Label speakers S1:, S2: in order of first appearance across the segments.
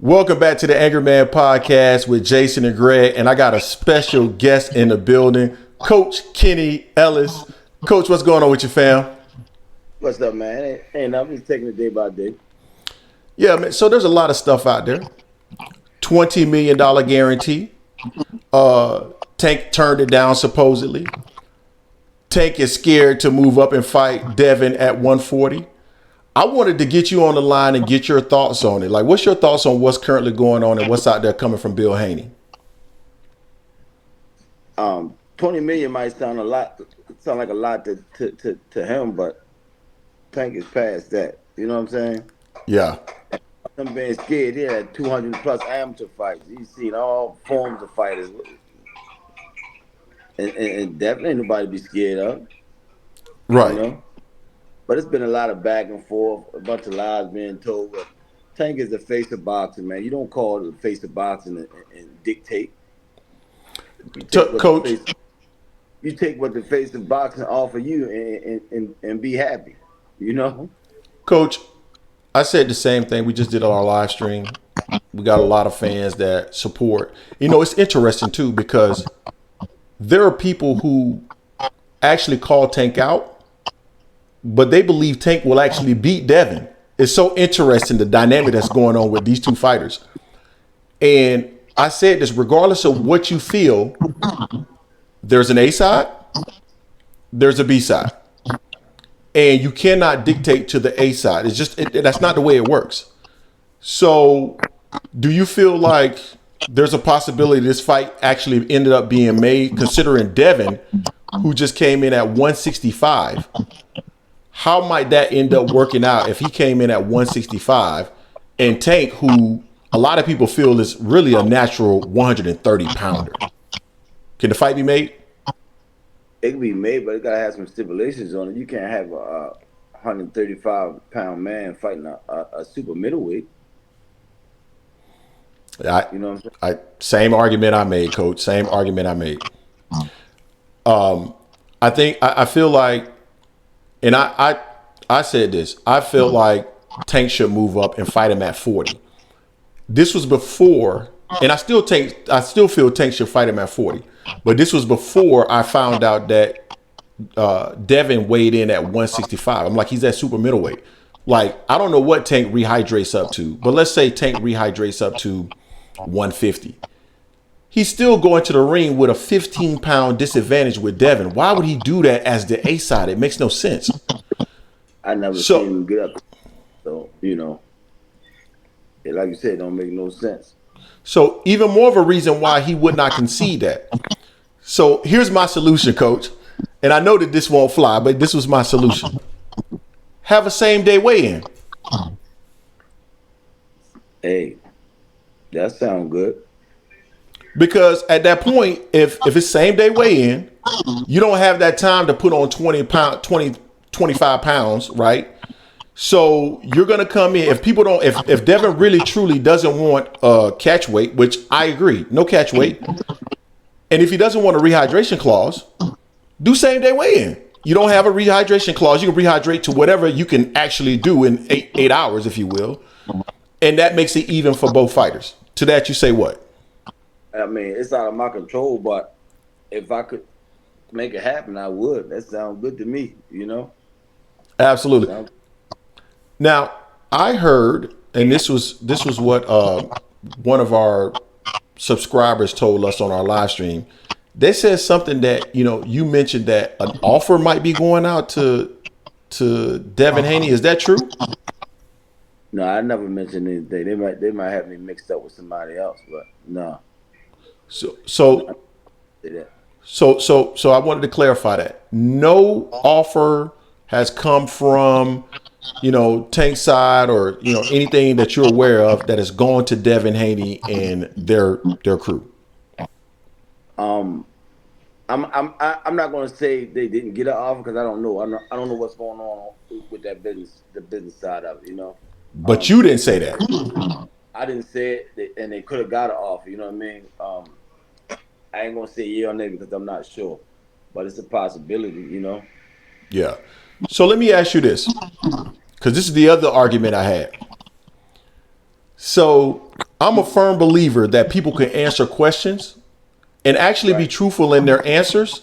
S1: Welcome back to the Angry Man Podcast with Jason and Greg, and I got a special guest in the building, Coach Kenny Ellis. Coach, what's going on with you, fam?
S2: What's up, man? Ain't I'm just taking it day by day.
S1: Yeah, man. So there's a lot of stuff out there. $20 million guarantee. Tank turned it down supposedly. Tank is scared to move up and fight Devin at 140. I wanted to get you on the line and get your thoughts on it. Like, what's your thoughts on what's currently going on and what's out there coming from Bill Haney?
S2: 20 million might sound like a lot to him, but Tank is past that. You know what I'm saying?
S1: Yeah.
S2: I'm being scared. He had 200 plus amateur fights. He's seen all forms of fighters, and definitely ain't nobody to be scared of.
S1: Right.
S2: You know? But it's been a lot of back and forth, a bunch of lies being told. But Tank is the face of boxing, man. You don't call it the face of boxing and dictate.
S1: Coach,
S2: you take what the face of boxing offer you and be happy. You know,
S1: Coach, I said the same thing. We just did on our live stream. We got a lot of fans that support. You know, it's interesting too because there are people who actually call Tank out, but they believe Tank will actually beat Devin. It's so interesting, the dynamic that's going on with these two fighters. And I said this, regardless of what you feel, there's an A side, there's a B side. And you cannot dictate to the A side. It's just, that's not the way it works. So do you feel like there's a possibility this fight actually ended up being made, considering Devin, who just came in at 165? How might that end up working out if he came in at 165 and Tank, who a lot of people feel is really a natural 130 pounder? Can the fight be made?
S2: It can be made, but it gotta have some stipulations on it. You can't have a 135-pound man fighting a super middleweight.
S1: You know what I'm saying? Same argument I made, Coach. Same argument I made. I feel like, and I said this, I feel like Tank should move up and fight him at 40. This was before, and I still feel Tank should fight him at 40. But this was before I found out that Devin weighed in at 165. I'm like, he's at super middleweight. Like, I don't know what Tank rehydrates up to, but let's say Tank rehydrates up to 150. He's still going to the ring with a 15-pound disadvantage with Devin. Why would he do that as the A side? It makes no sense.
S2: I never seen him get up. So, you know, like you said, it don't make no sense.
S1: So even more of a reason why he would not concede that. So here's my solution, Coach. And I know that this won't fly, but this was my solution. Have a same-day weigh-in.
S2: Hey, that sounds good.
S1: Because at that point, if it's same-day weigh-in, you don't have that time to put on 25 pounds, right? So you're going to come in. If Devin really truly doesn't want catch weight, which I agree, no catch weight. And if he doesn't want a rehydration clause, do same day weigh-in. You don't have a rehydration clause. You can rehydrate to whatever you can actually do in eight hours, if you will. And that makes it even for both fighters. To that, you say what?
S2: I mean, it's out of my control, but if I could make it happen, I would. That sounds good to me, you know?
S1: Absolutely. Now, I heard, and this was what one of our subscribers told us on our live stream. They said something that, you mentioned that an offer might be going out to Devin Haney. Is that true?
S2: No, I never mentioned anything. They might have me mixed up with somebody else, but no.
S1: So I wanted to clarify that. No offer has come from Tank side or anything that you're aware of that has gone to Devin Haney and their crew.
S2: I'm not going to say they didn't get an offer because I don't know. I don't know what's going on with that business, the business side of it.
S1: But you didn't say that.
S2: I didn't say it, and they could have got an offer. You know what I mean? I ain't gonna say yeah or nay because I'm not sure, but it's a possibility.
S1: Yeah. So let me ask you this, because this is the other argument I had. So I'm a firm believer that people can answer questions and actually be
S2: Right.
S1: truthful in their answers,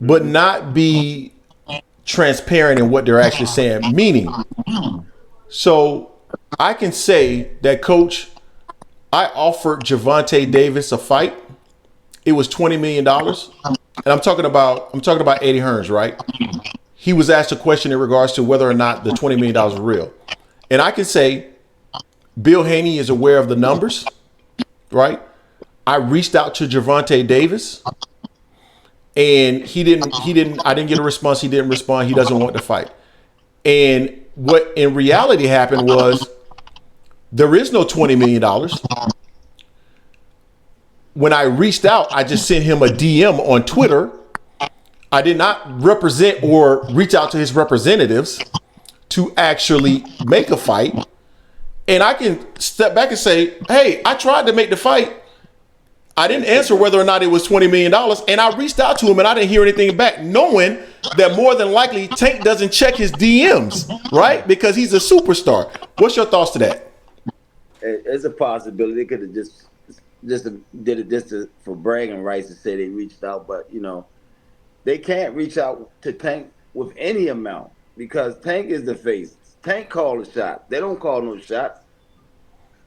S1: but not be transparent in what they're actually saying. Meaning, so I can say that, Coach, I offered Gervonta Davis a fight. It was $20 million, and I'm talking about Eddie Hearns, right? He was asked a question in regards to whether or not the $20 million was real, and I can say Bill Haney is aware of the numbers, right? I reached out to Gervonta Davis, and I didn't get a response. He didn't respond. He doesn't want to fight. And what in reality happened was there is no $20 million. When I reached out, I just sent him a DM on Twitter. I did not represent or reach out to his representatives to actually make a fight. And I can step back and say, hey, I tried to make the fight. I didn't answer whether or not it was $20 million. And I reached out to him and I didn't hear anything back, knowing that more than likely Tank doesn't check his DMs, right? Because he's a superstar. What's your thoughts to that?
S2: It's a possibility. They could have just did it just for bragging rights to say they reached out, but they can't reach out to Tank with any amount because Tank is the face. Tank called the shot. They don't call no shots.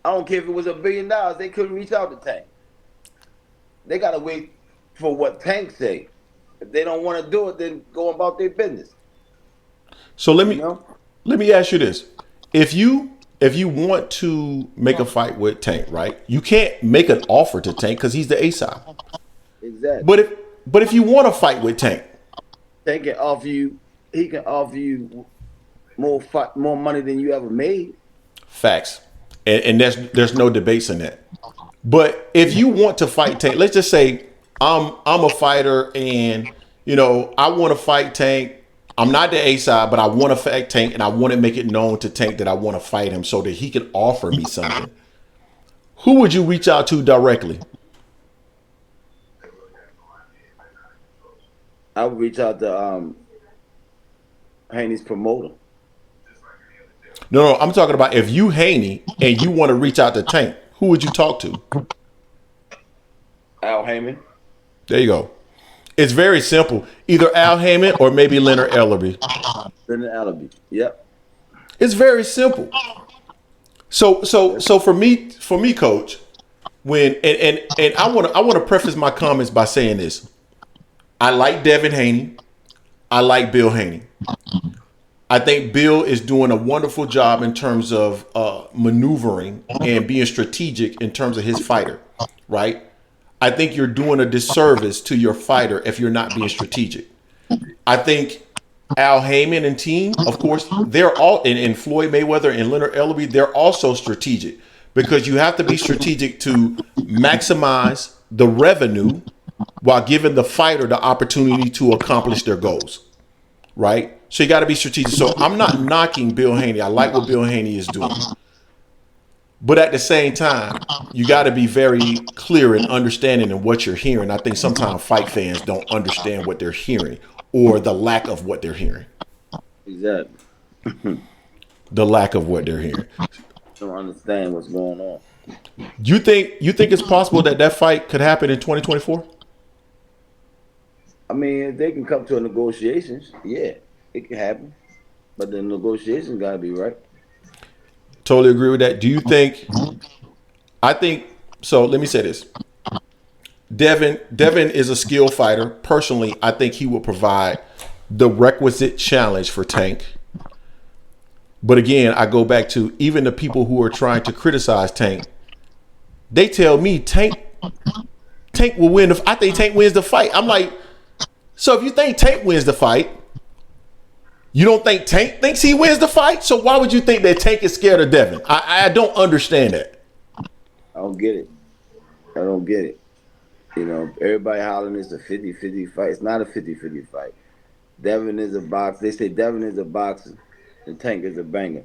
S2: I don't care if it was $1 billion. They couldn't reach out to Tank. They gotta wait for what Tank say. If they don't want to do it, then go about their business.
S1: So let
S2: You
S1: me
S2: know
S1: let me ask you this: if you want to make a fight with Tank, right? You can't make an offer to Tank because he's the A side.
S2: exactly.
S1: But if you want to fight with Tank,
S2: Tank can offer you. He can offer you more money than you ever made.
S1: facts, and there's no debates in that. But if you want to fight Tank, let's just say I'm a fighter and I want to fight Tank. I'm not the A side, but I want to fight Tank and I want to make it known to Tank that I want to fight him so that he can offer me something. Who would you reach out to directly?
S2: I would reach out to Haney's promoter,
S1: No, I'm talking about if you Haney and you want to reach out to Tank, who would you talk to?
S2: Al Heyman.
S1: There you go. It's very simple. Either Al Heyman or maybe Leonard Ellerby.
S2: Brendan Allaby. Yep.
S1: It's very simple. So for me, Coach, when and I want to preface my comments by saying this. I like Devin Haney. I like Bill Haney. I think Bill is doing a wonderful job in terms of maneuvering and being strategic in terms of his fighter, right? I think you're doing a disservice to your fighter if you're not being strategic. I think Al Heyman and team, of course, they're all and Floyd Mayweather and Leonard Ellerby, they're also strategic because you have to be strategic to maximize the revenue while giving the fighter the opportunity to accomplish their goals, right? So you got to be strategic. So I'm not knocking Bill Haney. I like what Bill Haney is doing. But at the same time, you got to be very clear and understanding in what you're hearing. I think sometimes fight fans don't understand what they're hearing or the lack of what they're hearing.
S2: Exactly.
S1: The lack of what they're hearing.
S2: Don't understand what's going on.
S1: You think it's possible that fight could happen in 2024?
S2: I mean, if they can come to a negotiations, yeah, it can happen. But the negotiations got to be right.
S1: Totally agree with that. Do you think? I think so. Let me say this. Devin is a skilled fighter. Personally, I think he will provide the requisite challenge for Tank. But again, I go back to even the people who are trying to criticize Tank. They tell me Tank will win. I think Tank wins the fight. I'm like, so if you think Tank wins the fight, you don't think Tank thinks he wins the fight? So why would you think that Tank is scared of Devin? I don't understand that.
S2: I don't get it. I don't get it. Everybody hollering it's a 50-50 fight. It's not a 50-50 fight. Devin is a boxer. They say Devin is a boxer and Tank is a banger.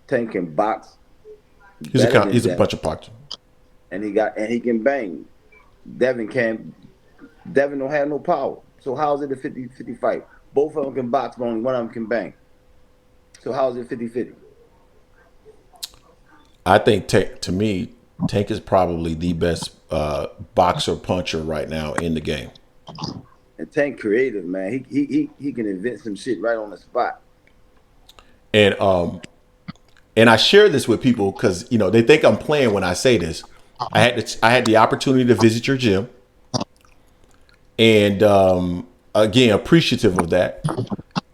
S2: Tank can box better than
S1: He's a
S2: Devin.
S1: bunch of boxers.
S2: And he can bang. Devin can't. Devin don't have no power. So how is it a 50-50 fight? Both of them can box, but only one of them can bang. So how is it 50-50?
S1: I think to me, Tank is probably the best boxer puncher right now in the game.
S2: And Tank creative, man. He can invent some shit right on the spot.
S1: And I share this with people because they think I'm playing when I say this. I had the opportunity to visit your gym, and again, appreciative of that.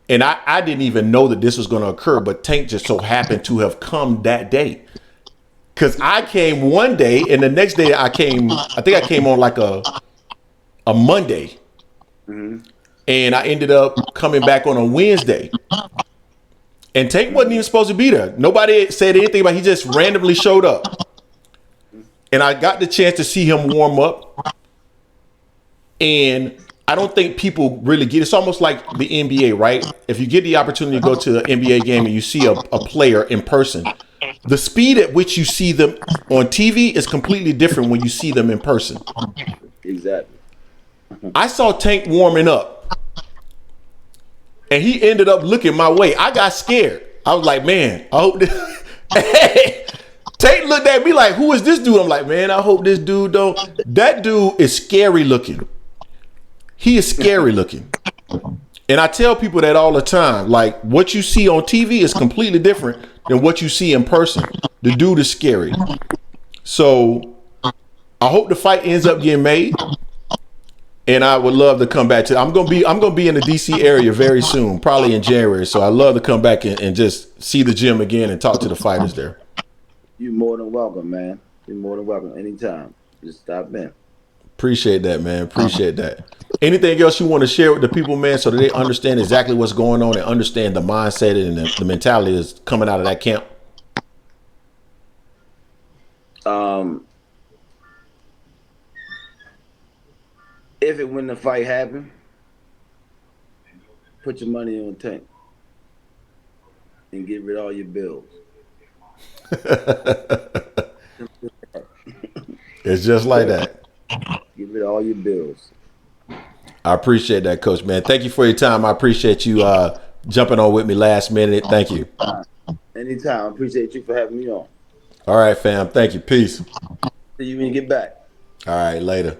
S1: And I didn't even know that this was going to occur, but Tank just so happened to have come that day. Because I came one day, and the next day I think I came on like a Monday.
S2: Mm-hmm.
S1: And I ended up coming back on a Wednesday. And Tank wasn't even supposed to be there. Nobody said anything about it. He just randomly showed up. And I got the chance to see him warm up. And I don't think people really get it. It's almost like the NBA, right? If you get the opportunity to go to an NBA game and you see a player in person, the speed at which you see them on TV is completely different when you see them in person.
S2: Exactly.
S1: I saw Tank warming up. And he ended up looking my way. I got scared. I was like, man, I hope this. Tank looked at me like, who is this dude? I'm like, man, I hope this dude don't. That dude is scary looking. He is scary looking. And I tell people that all the time. Like, what you see on TV is completely different than what you see in person. The dude is scary. So I hope the fight ends up getting made. And I would love to come back to. I'm gonna be in the DC area very soon, probably in January. So I love to come back and just see the gym again and talk to the fighters there.
S2: You're more than welcome, man. You're more than welcome anytime. Just stop in.
S1: Appreciate that, man. Appreciate that. Anything else you want to share with the people, man, so that they understand exactly what's going on and understand the mindset and the mentality that's coming out of that camp?
S2: If and when the fight happens, put your money on Tank and get rid of all your bills.
S1: It's just like that.
S2: Get rid of all your bills.
S1: I appreciate that, Coach, man. Thank you for your time. I appreciate you jumping on with me last minute. Thank you.
S2: Anytime. I appreciate you for having me on.
S1: All right, fam. Thank you. Peace.
S2: See you when you get back.
S1: All right, later.